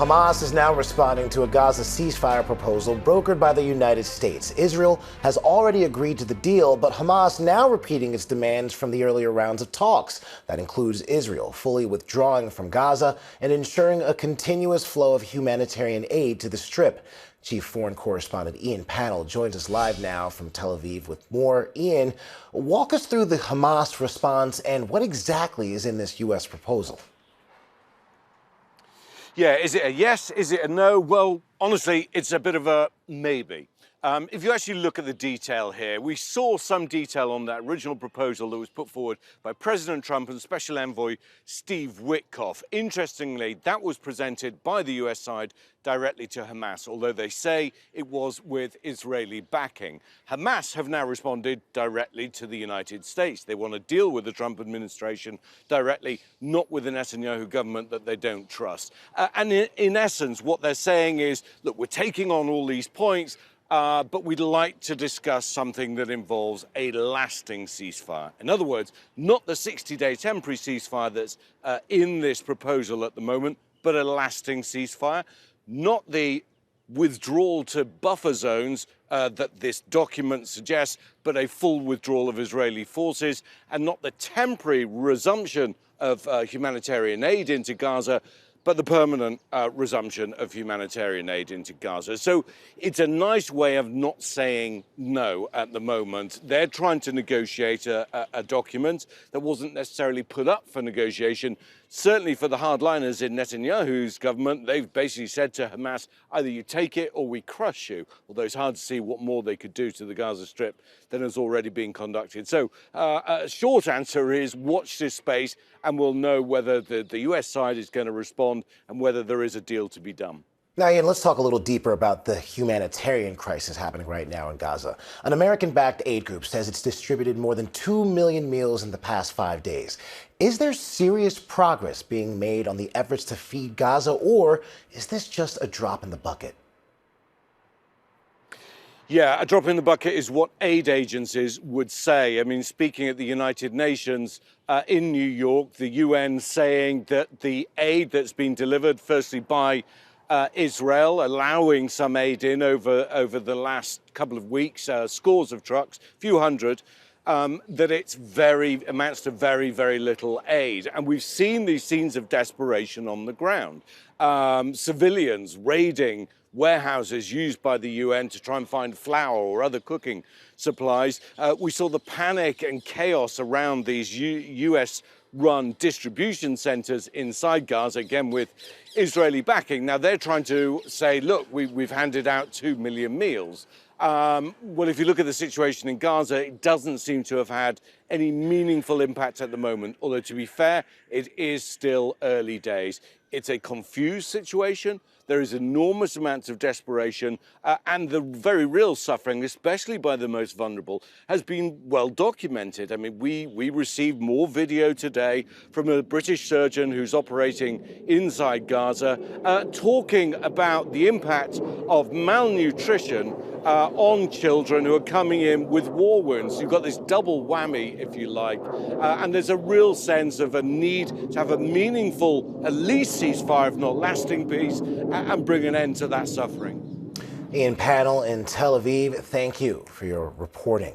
Hamas is now responding to a Gaza ceasefire proposal brokered by the United States. Israel has already agreed to the deal, but Hamas now repeating its demands from the earlier rounds of talks. That includes Israel fully withdrawing from Gaza and ensuring a continuous flow of humanitarian aid to the Strip. Chief Foreign Correspondent Ian Pannell joins us live now from Tel Aviv with more. Ian, walk us through the Hamas response and what exactly is in this U.S. proposal. Yeah, is it a yes? Is it a no? Well, honestly, it's a bit of a maybe. If you actually look at the detail here, we saw some detail on that original proposal that was put forward by President Trump and Special Envoy Steve Witkoff. Interestingly, that was presented by the US side directly to Hamas, although they say it was with Israeli backing. Hamas have now responded directly to the United States. They want to deal with the Trump administration directly, not with the Netanyahu government that they don't trust. And in essence, what they're saying is, look, we're taking on all these points, but we'd like to discuss something that involves a lasting ceasefire. In other words, not the 60-day temporary ceasefire that's in this proposal at the moment, but a lasting ceasefire. Not the withdrawal to buffer zones that this document suggests, but a full withdrawal of Israeli forces, and not the temporary resumption of humanitarian aid into Gaza, but the permanent resumption of humanitarian aid into Gaza. So it's a nice way of not saying no at the moment. They're trying to negotiate a document that wasn't necessarily put up for negotiation. Certainly for the hardliners in Netanyahu's government, they've basically said to Hamas, either you take it or we crush you. Although it's hard to see what more they could do to the Gaza Strip than has already been conducted. So a short answer is watch this space and we'll know whether the US side is going to respond and whether there is a deal to be done. Now, Ian, let's talk a little deeper about the humanitarian crisis happening right now in Gaza. An American-backed aid group says it's distributed more than 2 million meals in the past 5 days. Is there serious progress being made on the efforts to feed Gaza, or is this just a drop in the bucket? Yeah, a drop in the bucket is what aid agencies would say. I mean, speaking at the United Nations in New York, the UN saying that the aid that's been delivered, firstly by Israel, allowing some aid in over the last couple of weeks, scores of trucks, few hundred, that it's amounts to very, very little aid. And we've seen these scenes of desperation on the ground. Civilians raiding warehouses used by the UN to try and find flour or other cooking supplies. We saw the panic and chaos around these US-run distribution centers inside Gaza, again with Israeli backing. Now they're trying to say, look, we've handed out 2 million meals. Well, if you look at the situation in Gaza, it doesn't seem to have had any meaningful impact at the moment. Although, to be fair, it is still early days. It's a confused situation. There is enormous amounts of desperation and the very real suffering, especially by the most vulnerable, has been well documented. I mean, we received more video today from a British surgeon who's operating inside Gaza, talking about the impact of malnutrition on children who are coming in with war wounds. You've got this double whammy, if you like, and there's a real sense of a need to have a meaningful, at least ceasefire, if not lasting peace, and bring an end to that suffering. Ian Pannell in Tel Aviv, thank you for your reporting.